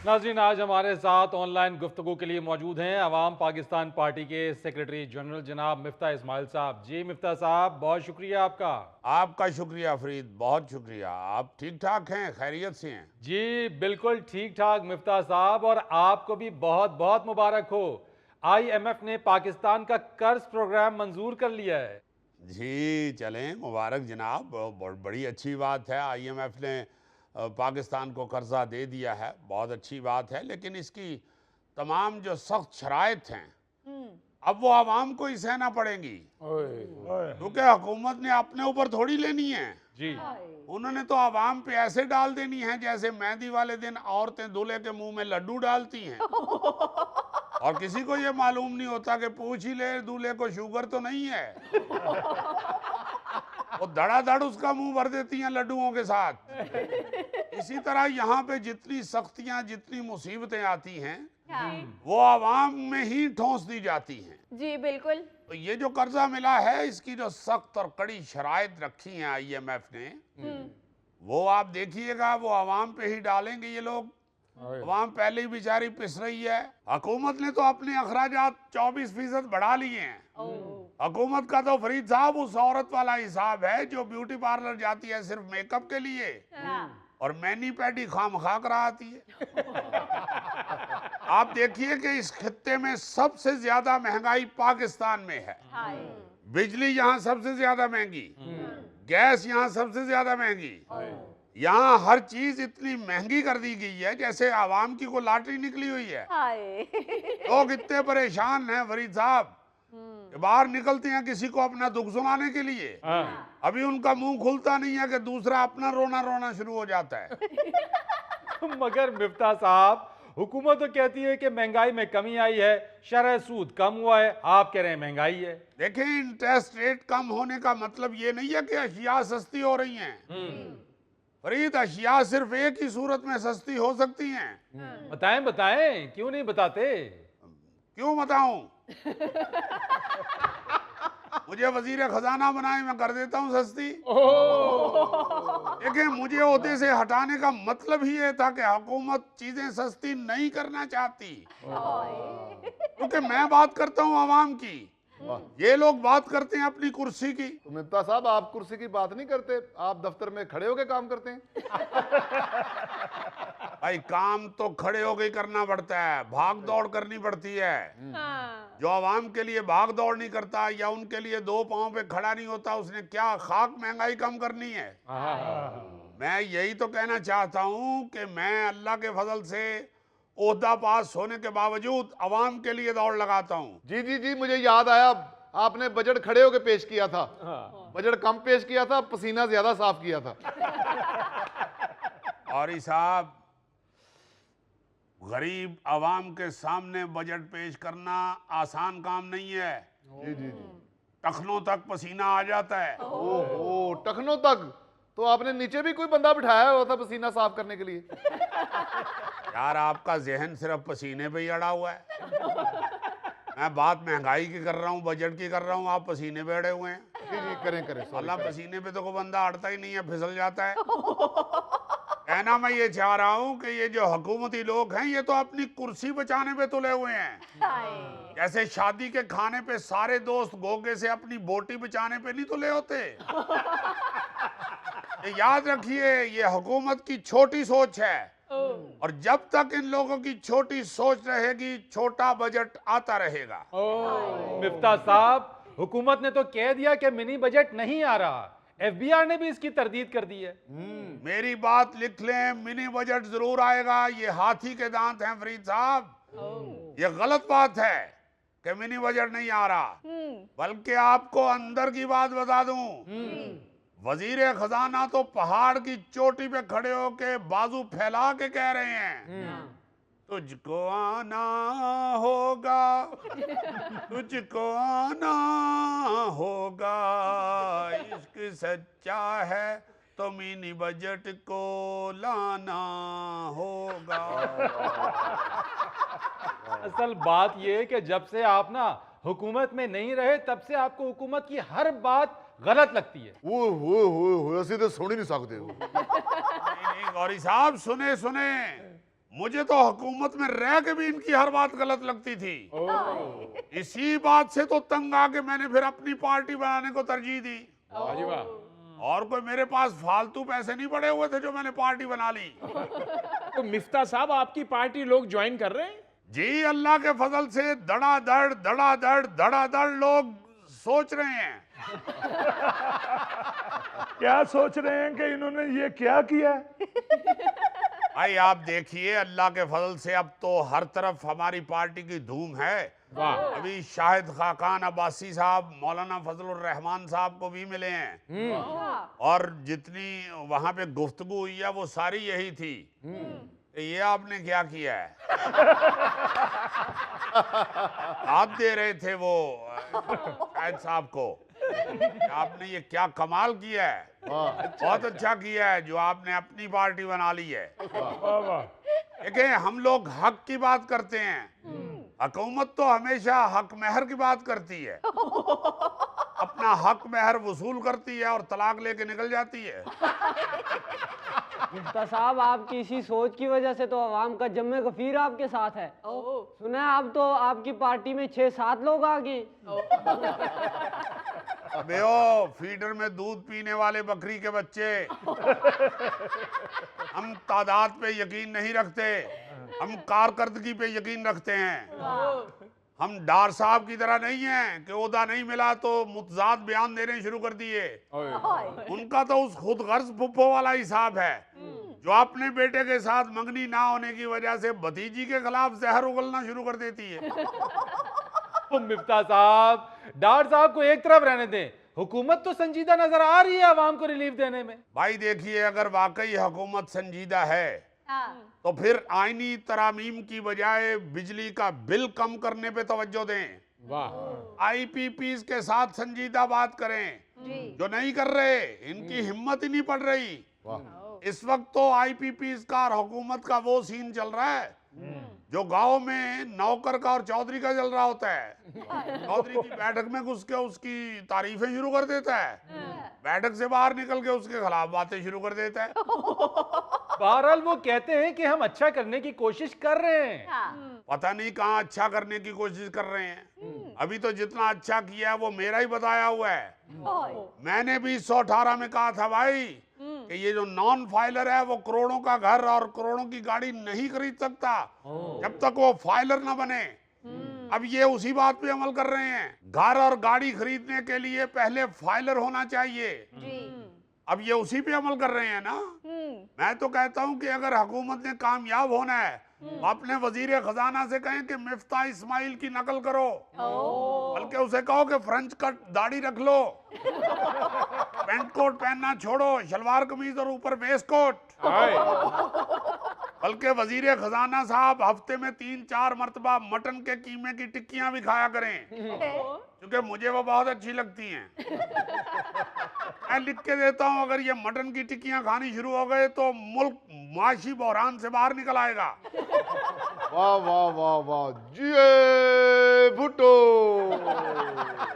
नाज़रीन, आज हमारे साथ ऑनलाइन गुफ्तगू के लिए मौजूद हैं अवाम पाकिस्तान पार्टी के सेक्रेटरी जनरल जनाब मिफ्ता इस्माइल साहब। जी मिफ्ता साहब, बहुत शुक्रिया आपका। आपका शुक्रिया फरीद, बहुत शुक्रिया। आप ठीक ठाक हैं, खैरियत से हैं? जी बिल्कुल ठीक ठाक मिफ्ता साहब, और आपको भी बहुत बहुत मुबारक हो। IMF ने पाकिस्तान का कर्ज प्रोग्राम मंजूर कर लिया है। जी चलें, मुबारक जनाब, बहुत बड़ी अच्छी बात है। IMF ने पाकिस्तान को कर्जा दे दिया है, बहुत अच्छी बात है। लेकिन इसकी तमाम जो सख्त शराइत हैं अब वो आवाम को ही सहना पड़ेंगी, क्योंकि हुकूमत ने अपने ऊपर थोड़ी लेनी है। जी उन्होंने तो आवाम पे ऐसे डाल देनी है जैसे मेहंदी वाले दिन औरतें दूल्हे के मुंह में लड्डू डालती हैं। और किसी को ये मालूम नहीं होता कि पूछ ही ले दूल्हे को शुगर तो नहीं है। वो धड़ाधड़ उसका मुंह भर देती हैं लड्डुओं के साथ। इसी तरह यहाँ पे जितनी सख्तियां, जितनी मुसीबतें आती हैं वो आवाम में ही ठोंस दी जाती हैं। जी बिल्कुल। तो ये जो कर्जा मिला है, इसकी जो सख्त और कड़ी शराइत रखी हैं IMF ने, वो आप देखिएगा वो आवाम पे ही डालेंगे ये लोग। आवाम पहले ही बेचारी पिस रही है। हुकूमत ने तो अपने अखराजात 24% बढ़ा लिए हैं। हुकूमत का तो फरीद साहब उस औरत वाला हिसाब है जो ब्यूटी पार्लर जाती है सिर्फ मेकअप के लिए और मैनी पैडी खामखा कराती है। आप देखिए कि इस खित्ते में सबसे ज्यादा महंगाई पाकिस्तान में है। बिजली यहाँ सबसे ज्यादा महंगी, गैस यहाँ सबसे ज्यादा महंगी, यहाँ हर चीज इतनी महंगी कर दी गई है जैसे आवाम की कोई लॉटरी निकली हुई है। लोग इतने परेशान हैं फरीद साहब, बाहर निकलते हैं किसी को अपना दुख सुनाने के लिए, अभी उनका मुंह खुलता नहीं है कि दूसरा अपना रोना रोना शुरू हो जाता है। मगर मिफ्ता साहब, हुकूमत तो कहती है कि महंगाई में कमी आई है, शरह सूद कम हुआ है, आप कह रहे हैं महंगाई है। देखें, इंटरेस्ट रेट कम होने का मतलब ये नहीं है कि अशिया सस्ती हो रही हैं। फरीद, अशिया सिर्फ एक ही सूरत में सस्ती हो सकती हैं। बताएं बताएं, क्यों नहीं बताते? क्यों बताऊं? मुझे वजीर खजाना बनाए, मैं कर देता हूं सस्ती। देखिए, मुझे ओहदे से हटाने का मतलब ही ये था कि हुकूमत चीजें सस्ती नहीं करना चाहती, क्योंकि मैं बात करता हूं आवाम की, ये लोग बात करते हैं अपनी कुर्सी की। तो मिफ्ता साहब, आप कुर्सी की बात नहीं करते, आप दफ्तर में खड़े होकर काम करते हैं। भाई, काम तो खड़े होकर करना पड़ता है, भाग दौड़ करनी पड़ती है। जो आवाम के लिए भाग दौड़ नहीं करता या उनके लिए दो पांव पे खड़ा नहीं होता, उसने क्या खाक महंगाई कम करनी है। मैं यही तो कहना चाहता हूं कि मैं अल्लाह के फजल से ओहदा पास होने के बावजूद अवाम के लिए दौड़ लगाता हूं। जी जी जी, मुझे याद आया, आपने बजट खड़े होकर पेश किया था। बजट कम पेश किया था, पसीना ज्यादा साफ किया था। और साहब, गरीब आवाम के सामने बजट पेश करना आसान काम नहीं है। जी जी जी, टखनों तक पसीना आ जाता है। ओहो, टखनों तक? तो आपने नीचे भी कोई बंदा बिठाया हुआ था पसीना साफ करने के लिए? यार, आपका जहन सिर्फ पसीने पे ही अड़ा हुआ है। मैं बात महंगाई की कर रहा हूँ, बजट की कर रहा हूँ, आप पसीने पे अड़े हुए हैं। जी जी, करें करें। अल्लाह, पसीने पे तो कोई बंदा अड़ता ही नहीं है, फिसल जाता है। कहना मैं ये चाह रहा हूँ कि ये जो हुकूमती लोग हैं, ये तो अपनी कुर्सी बचाने पे तुले हुए हैं। जैसे शादी के खाने पे सारे दोस्त गोगे से अपनी बोटी बचाने पे नहीं तुले होते। ये याद रखिए, ये हुकूमत की छोटी सोच है, और जब तक इन लोगों की छोटी सोच रहेगी, छोटा बजट आता रहेगा। मिफ्ता साहब, हुकूमत ने तो कह दिया कि मिनी बजट नहीं आ रहा, FBR ने भी इसकी तरदीद कर दी है। मेरी बात लिख लें, मिनी बजट जरूर आएगा। ये हाथी के दांत हैं फरीद साहब। ये गलत बात है कि मिनी बजट नहीं आ रहा, बल्कि आपको अंदर की बात बता दूं, वजीर खजाना तो पहाड़ की चोटी पे खड़े होके बाजू फैला के कह रहे हैं, तुझको आना होगा, तुझको आना होगा, इश्क सच्चा है तो मिनी बजट को लाना होगा। असल बात ये है कि जब से आप ना हुकूमत में नहीं रहे, तब से आपको हुकूमत की हर बात गलत लगती है। वो ऐसे तो सुन ही नहीं सकते हो। नहीं गौरी साहब, सुने सुने, मुझे तो हुकूमत में रह के भी इनकी हर बात गलत लगती थी। इसी बात से तो तंग आके मैंने फिर अपनी पार्टी बनाने को तरजीह दी। और कोई मेरे पास फालतू पैसे नहीं पड़े हुए थे जो मैंने पार्टी बना ली। तो मिफ्ता साहब आपकी पार्टी लोग ज्वाइन कर रहे हैं? जी, अल्लाह के फजल से धड़ाधड़ लोग सोच रहे हैं। क्या सोच रहे हैं कि इन्होंने ये क्या किया है? भाई आप देखिए, अल्लाह के फजल से अब तो हर तरफ हमारी पार्टी की धूम है। अभी शाहिद खाकान अब्बासी साहब मौलाना फजलुर रहमान साहब को भी मिले हैं और जितनी वहां पे गुफ्तगू हुई है वो सारी यही थी। ये आपने क्या किया है? आप दे रहे थे वो शाहिद साहब को, आपने ये क्या कमाल किया है। बहुत अच्छा किया है जो आपने अपनी पार्टी बना ली है। देखिए, हम लोग हक की बात करते हैं, हुकूमत तो हमेशा हक महर की बात करती है। अपना हक महर वसूल करती है और तलाक लेके निकल जाती है। मुफ्ता साहब, आपकी इसी सोच की वजह से तो अवाम का जम्मे गफीर आपके साथ है। सुना है अब तो आपकी पार्टी में 6-7 लोग आ गए। अबे ओ फीडर में दूध पीने वाले बकरी के बच्चे, हम तादाद पे यकीन नहीं रखते, हम कारकर्दगी पे यकीन रखते हैं। हम डार साहब की तरह नहीं हैं कि ओहदा नहीं मिला तो मुतजाद बयान देने शुरू कर दिए। उनका तो उस खुद गर्ज पुप्पो वाला हिसाब है जो अपने बेटे के साथ मंगनी ना होने की वजह से भतीजी के खिलाफ जहर उगलना शुरू कर देती है। तो मिफ्ता साहब, डार साहब को एक तरफ रहने दें, हुकूमत तो संजीदा नजर आ रही है आवाम को रिलीफ देने में। भाई देखिए, अगर वाकई हुकूमत संजीदा है तो फिर आईनी तरामीम की बजाय बिजली का बिल कम करने पे तवज्जो दें। आईपीपीज के साथ संजीदा बात करें, जो नहीं कर रहे, इनकी हिम्मत ही नहीं पड़ रही। इस वक्त तो आईपीपीज का और हुकूमत का वो सीन चल रहा है जो गांव में नौकर का और चौधरी का चल रहा होता है। चौधरी की बैठक में घुस के उसकी तारीफें शुरू कर देता है, बैठक से बाहर निकल के उसके खिलाफ बातें शुरू कर देता है। बहरहाल वो कहते हैं कि हम अच्छा करने की कोशिश कर रहे हैं। पता नहीं कहाँ अच्छा करने की कोशिश कर रहे हैं। अभी तो जितना अच्छा किया है वो मेरा ही बताया हुआ है। मैंने भी 118 में कहा था भाई कि ये जो नॉन फाइलर है वो करोड़ों का घर और करोड़ों की गाड़ी नहीं खरीद सकता जब तक वो फाइलर ना बने। अब ये उसी बात पे अमल कर रहे हैं। घर और गाड़ी खरीदने के लिए पहले फाइलर होना चाहिए। अब ये उसी पे अमल कर रहे हैं ना। मैं तो कहता हूं कि अगर हुकूमत ने कामयाब होना है, अपने वजीर खजाना से कहें कि मिफ्ता इस्माइल की नकल करो, बल्कि उसे कहो कि फ्रेंच कट दाढ़ी रख लो, पेंट कोट पहनना छोड़ो, शलवार कमीज और ऊपर वेस्ट कोट। बल्कि वजीर खजाना साहब हफ्ते में 3-4 मरतबा मटन के कीमे की टिक्कियां भी खाया करें, क्योंकि मुझे वो बहुत अच्छी लगती हैं। मैं लिख के देता हूं, अगर ये मटन की टिक्कियां खानी शुरू हो गए तो मुल्क माशी बहरान से बाहर निकल आएगा। वाह वाह वाह वाह, जी भुट्टो।